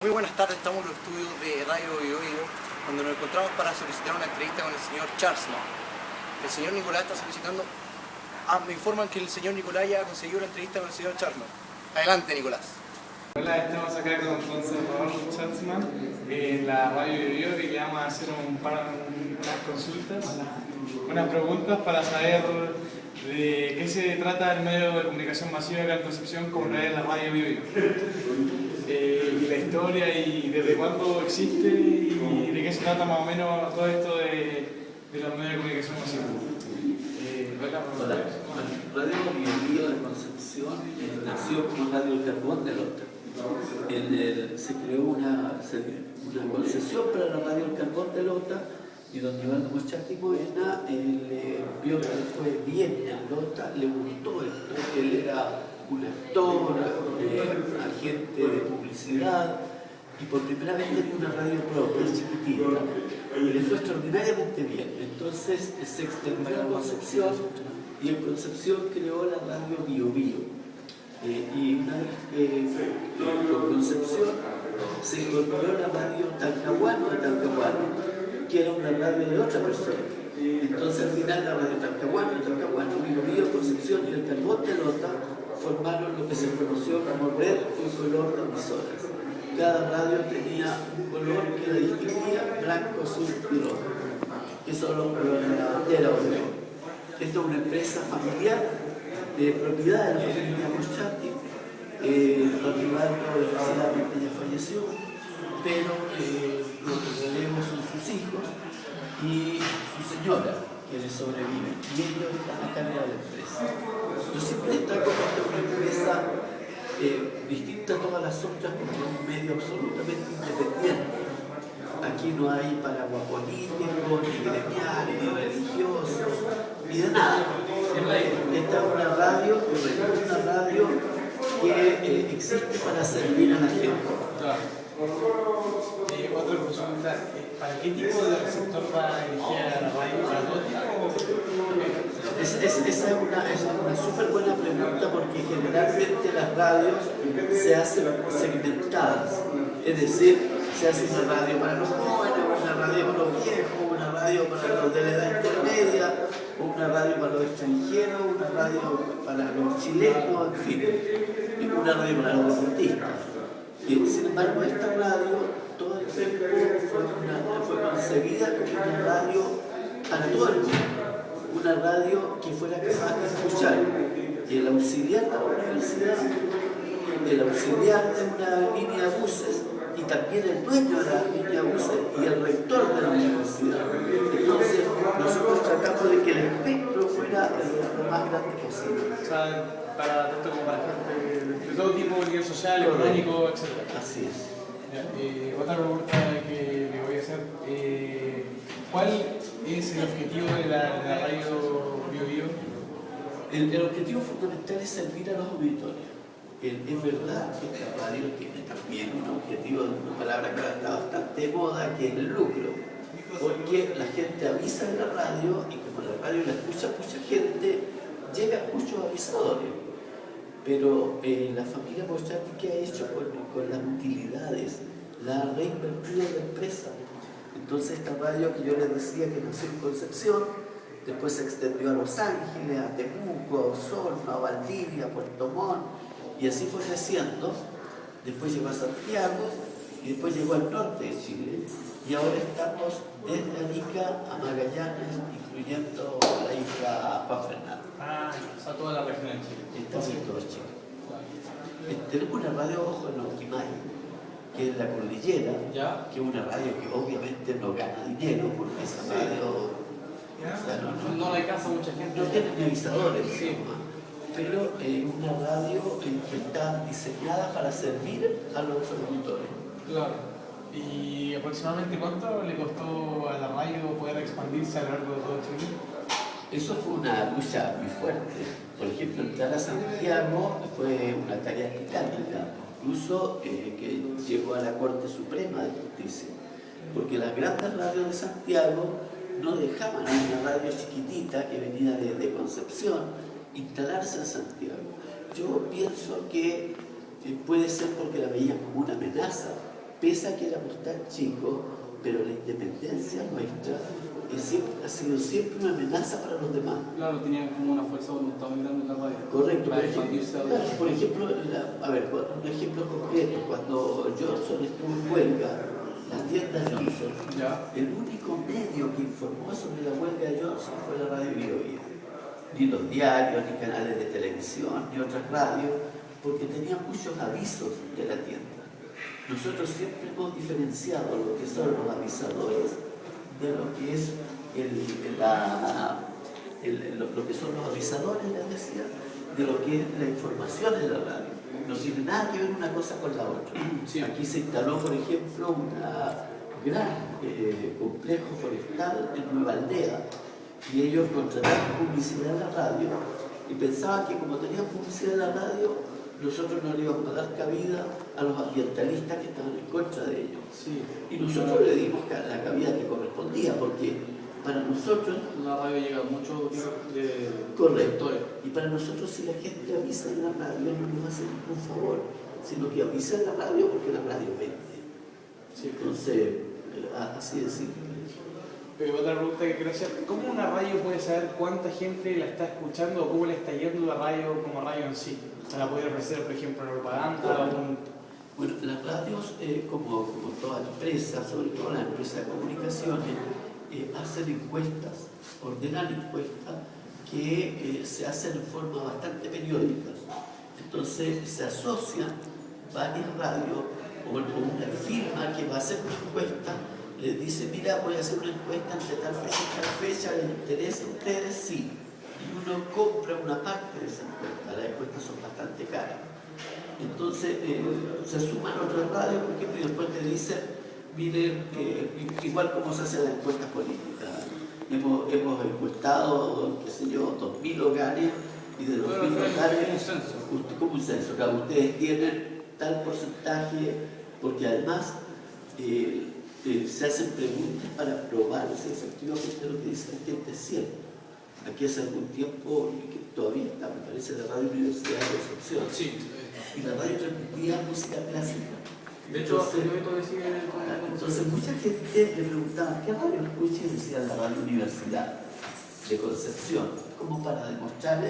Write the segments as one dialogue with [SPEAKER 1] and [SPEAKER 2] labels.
[SPEAKER 1] Muy buenas tardes, estamos en los estudios de Radio Biobío, donde nos encontramos para solicitar una entrevista con el señor Charlesman. El señor Nicolás está solicitando... me informan que el señor Nicolás ya conseguido una entrevista con el señor Charlesman. Adelante, Nicolás.
[SPEAKER 2] Hola, estamos acá con Salvador Charlesman en la Radio Biobío y le vamos a hacer unas consultas, unas preguntas para saber de qué se trata el medio de comunicación masiva acá en Concepción, como es la Radio Biobío. Y la historia y desde cuándo existe y de qué se trata más o menos todo esto de los medios de comunicación masiva.
[SPEAKER 3] Hola, Radio Biobío de Concepción nació como Radio El Carbón de Lota. Se creó una concesión para la Radio El Carbón de Lota y don Iván Mochati Moena vio que fue bien en Lota, le gustó esto, él era un actor, agente de publicidad y por primera vez tenía una radio propia, chiquitita, y le fue extraordinariamente bien. Entonces se extendió a Concepción y en Concepción creó la Radio Biobío. Y una vez que con Concepción se incorporó la radio Talcahuano de Talcahuano, que era una radio de otra persona. Entonces al final la radio Talcahuano, Biobío, Concepción y el Carbón de Lota formaron lo que se conoció como red y color de emisoras. Cada radio tenía un color que la distinguía, blanco, azul y rojo, que son los colores de la bandera o de oro. Esta es una empresa familiar de propiedad de la familia Mochati. Don Iván desgraciadamente ya falleció, pero lo que tenemos son sus hijos y su señora, que le sobreviven, y ellos están a cargo de la empresa. Yo siempre destaco que esta es una empresa distinta a todas las otras porque es un medio absolutamente independiente. Aquí no hay paraguas político, ni gremial, ni religioso, ni de nada. Esta es una radio que existe para servir a la gente.
[SPEAKER 2] Otra consulta, ¿para qué tipo de receptor va dirigida la radio? ¿Para todo tipo?
[SPEAKER 3] Esa es una súper buena pregunta porque generalmente las radios se hacen segmentadas, es decir, se hace una radio para los jóvenes, una radio para los viejos, una radio para los de la edad intermedia, una radio para los extranjeros, una radio para los chilenos, en fin, una radio para los deportistas. Sin embargo, esta radio todo el tiempo fue concebida como una radio para todo el mundo, una radio que fuera capaz de escuchar el auxiliar de la universidad, el auxiliar de una línea de buses y también el dueño de la línea de buses y el rector de la universidad. Entonces nosotros tratamos de que el espectro fuera lo más grande posible.
[SPEAKER 2] O sea, para tanto como para gente de todo tipo, nivel social, económico, etc.
[SPEAKER 3] Así es.
[SPEAKER 2] Otra pregunta que le voy a hacer, ¿cuál es el objetivo de la radio Biobío?
[SPEAKER 3] El objetivo fundamental es servir a los auditores. Es verdad que esta radio tiene también un objetivo, una palabra que ahora está bastante de moda, que es el lucro. Porque la gente avisa en la radio y como la radio la escucha mucha gente, llegan muchos avisadores. Pero la familia Mochati, ¿qué ha hecho con las utilidades? La ha reinvertido en la empresa. Entonces esta radio que yo les decía que nació en Concepción, después se extendió a Los Ángeles, a Temuco, a Osorno, a Valdivia, a Puerto Montt, y así fue creciendo. Después llegó a Santiago y después llegó al norte de Chile. Y ahora estamos desde Arica a Magallanes, incluyendo la isla Juan Fernando.
[SPEAKER 2] O sea, toda la región de Chile.
[SPEAKER 3] Estamos en todo Chile. Tenemos una radio, ojo, en Ocumay, que es la cordillera,
[SPEAKER 2] ¿Ya?
[SPEAKER 3] que es una radio que obviamente no gana dinero, porque esa radio
[SPEAKER 2] No le alcanza mucha gente.
[SPEAKER 3] no tiene ni avisadores,
[SPEAKER 2] Sí.
[SPEAKER 3] pero es una radio que está diseñada para servir a los auditores.
[SPEAKER 2] Claro. ¿Y aproximadamente cuánto le costó a la radio poder expandirse a lo largo de todo Chile?
[SPEAKER 3] Eso fue una lucha muy fuerte. Por ejemplo, entrar a Santiago fue una tarea titánica, incluso que llegó a la Corte Suprema de Justicia, porque las grandes radios de Santiago no dejaban a una radio chiquitita que venía de Concepción instalarse en Santiago. Yo pienso que puede ser porque la veían como una amenaza, pese a que éramos tan chicos, pero la independencia nuestra ha sido siempre una amenaza para los demás.
[SPEAKER 2] Claro, tenían como una fuerza de voluntad muy grande en la radio.
[SPEAKER 3] Correcto.
[SPEAKER 2] Para expandirse a otros.
[SPEAKER 3] Por ejemplo, un ejemplo concreto, cuando Johnson estuvo en huelga, las tiendas Johnson, el único medio que informó sobre la huelga de Johnson fue la radio Bio Bio. Ni los diarios, ni canales de televisión, ni otras radios, porque tenían muchos avisos de la tienda. Nosotros siempre hemos diferenciado lo que son los avisadores de lo que es lo que son los avisadores, les decía, de lo que es la información en la radio. No tiene nada que ver una cosa con la otra. Sí. Aquí se instaló, por ejemplo, un gran complejo forestal en Nueva Aldea, y ellos contrataron publicidad en la radio y pensaban que como tenían publicidad en la radio, nosotros no le íbamos a dar cabida a los ambientalistas que estaban en contra de ellos. Sí. Y nosotros le dimos la cabida que correspondía, porque para nosotros...
[SPEAKER 2] La radio llega a muchos de...
[SPEAKER 3] Correcto. Y para nosotros, si la gente avisa en la radio, no nos hace ningún favor, sino que avisa en la radio porque la radio vende. Sí. Entonces, así de simple.
[SPEAKER 2] Pero otra pregunta que quiero hacer, ¿cómo una radio puede saber cuánta gente la está escuchando o cómo le está yendo la radio como radio en sí? ¿La puede ofrecer, por ejemplo, propaganda?
[SPEAKER 3] Bueno, las radios, como toda empresa, sobre todo las empresas de comunicaciones, hacen encuestas, ordenan encuestas que se hacen en forma bastante periódica. Entonces se asocian varias radios o una firma que va a hacer una encuesta, les dice, mira, voy a hacer una encuesta entre tal fecha y tal fecha, ¿les interesa a ustedes? Sí. Y uno compra una parte de esa encuesta, las encuestas son bastante caras. Entonces se suman otras radios, por ejemplo, y después te dicen, miren, igual como se hacen las encuestas políticas, hemos encuestado, qué sé yo, 2.000 hogares, y de 2.000 hogares, como un censo, claro, ustedes tienen tal porcentaje, porque además se hacen preguntas para probar si efectivamente lo que dice la gente es cierto. Aquí hace algún tiempo, que todavía está, me parece, la Radio Universidad de Concepción. Sí. Y la radio transmitía música clásica.
[SPEAKER 2] De hecho,
[SPEAKER 3] entonces mucha gente le preguntaba, ¿qué radio escucha? Y decía la Radio Universidad de Concepción, como para demostrar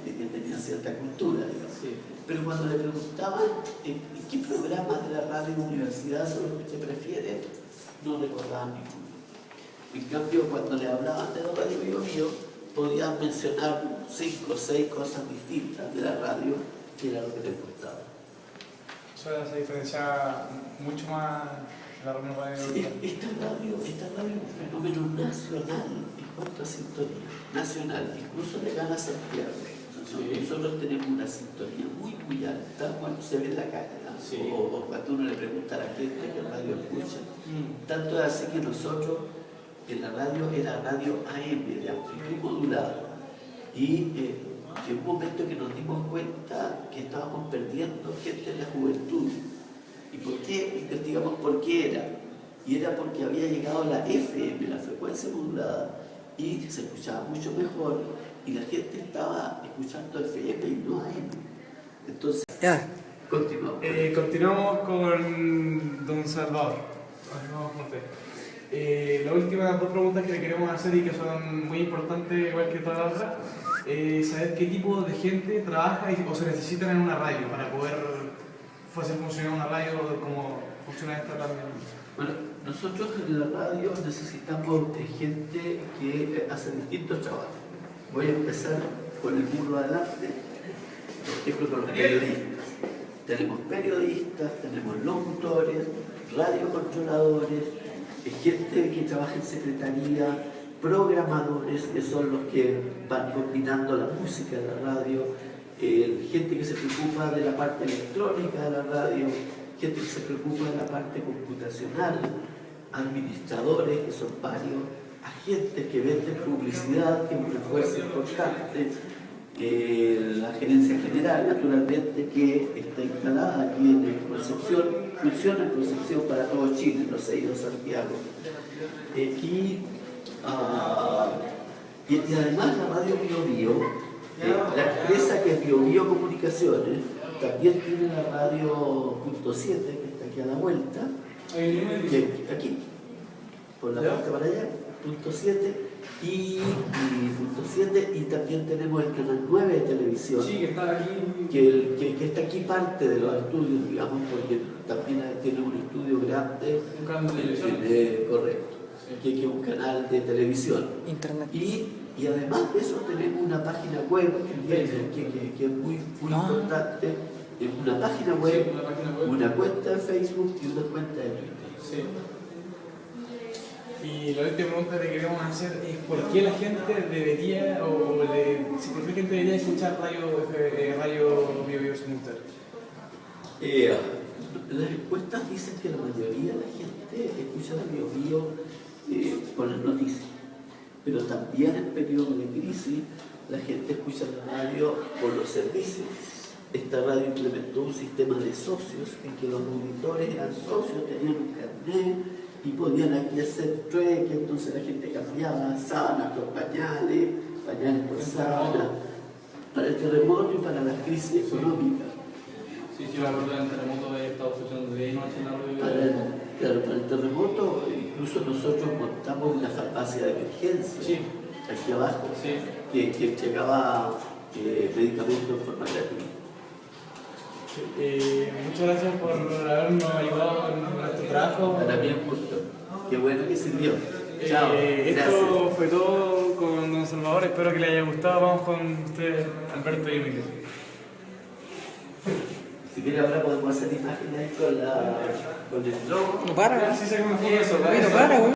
[SPEAKER 3] que tenía cierta cultura. Sí. Pero cuando le preguntaban qué programas de la Radio Universidad son los que usted prefiere, no recordaban ninguno. En cambio, cuando le hablaban de la Radio Bio Bio, podían mencionar 5 o 6 cosas distintas de la radio, que era lo que les gustaba.
[SPEAKER 2] Eso se diferencia mucho más la radio.
[SPEAKER 3] Sí, esta radio es un fenómeno nacional en cuanto a sintonía. Nacional, incluso le gana a Santiago. Sí. Nosotros tenemos una sintonía muy, muy alta cuando se ve en la calle, ¿no? Sí. O cuando uno le pregunta a la gente qué radio escucha. Tanto es así que nosotros en la radio era radio AM, de amplitud modulada. Y llegó un momento que nos dimos cuenta que estábamos perdiendo gente en la juventud. ¿Y por qué? Investigamos por qué era. Y era porque había llegado la FM, la frecuencia modulada, y se escuchaba mucho mejor, y la gente estaba escuchando FM y no AM. Entonces, continuamos.
[SPEAKER 2] Continuamos con don Salvador. Vamos con usted. Las últimas 2 preguntas que le queremos hacer y que son muy importantes, igual que todas las otras, saber qué tipo de gente trabaja o se necesitan en una radio para poder hacer funcionar una radio como funciona esta radio.
[SPEAKER 3] Bueno, nosotros en la radio necesitamos gente que hace distintos trabajos. Voy a empezar con el burro adelante, por ejemplo con los periodistas. Tenemos periodistas, tenemos locutores, radiocontroladores, gente que trabaja en secretaría, programadores, que son los que van combinando la música de la radio, gente que se preocupa de la parte electrónica de la radio, gente que se preocupa de la parte computacional, administradores, que son varios, agentes que venden publicidad, que es una fuerza importante, la gerencia general, naturalmente, que está instalada aquí en Concepción, funciona en Concepción para todo Chile, no se ha ido a Santiago. Y además la radio Bio Bio, la empresa que es Bio Bio Comunicaciones, también tiene la radio .7, que está aquí a la vuelta, aquí, por la parte para allá, punto 7. Y punto 7, y también tenemos el canal 9 de televisión,
[SPEAKER 2] Sí, que está aquí.
[SPEAKER 3] que está aquí parte de los estudios, digamos, porque también tiene un estudio grande.
[SPEAKER 2] Un canal de televisión.
[SPEAKER 3] Correcto,
[SPEAKER 2] Sí.
[SPEAKER 3] que es un canal de televisión.
[SPEAKER 4] Internet.
[SPEAKER 3] Y además de eso tenemos una página web que es muy importante, es una página
[SPEAKER 2] Sí,
[SPEAKER 3] web,
[SPEAKER 2] una página web.
[SPEAKER 3] una cuenta de Facebook y una cuenta de Twitter.
[SPEAKER 2] Sí. Y la última pregunta que queremos hacer es ¿por qué la gente debería, si por qué la gente debería escuchar Radio Bio Bio Simultáneo?
[SPEAKER 3] Las encuestas dicen que la mayoría de la gente escucha la Bio Bio por las noticias, pero también en periodos de crisis la gente escucha la radio por los servicios. Esta radio implementó un sistema de socios en que los auditores eran socios, tenían un carnet y podían aquí hacer trueque, entonces la gente cambiaba sábanas por pañales, pañales por sábanas, para el terremoto y para las crisis económicas.
[SPEAKER 2] Sí, me acuerdo del terremoto de Estados Unidos de noche en la radio.
[SPEAKER 3] Claro, para el terremoto incluso nosotros montamos una farmacia de emergencia,
[SPEAKER 2] Sí.
[SPEAKER 3] aquí abajo,
[SPEAKER 2] Sí.
[SPEAKER 3] que entregaba medicamentos en forma gratuita.
[SPEAKER 2] Muchas gracias por habernos ayudado en nuestro trabajo.
[SPEAKER 3] Para mí es un gusto. Qué bueno que sirvió. Chao.
[SPEAKER 2] Esto fue todo con Don Salvador, espero que les haya gustado. Vamos con ustedes, Alberto y Emilio.
[SPEAKER 3] Si quiere ahora podemos hacer imágenes con el logo.
[SPEAKER 4] No para,
[SPEAKER 2] Sí, saca una foto de eso,
[SPEAKER 4] no para, güey.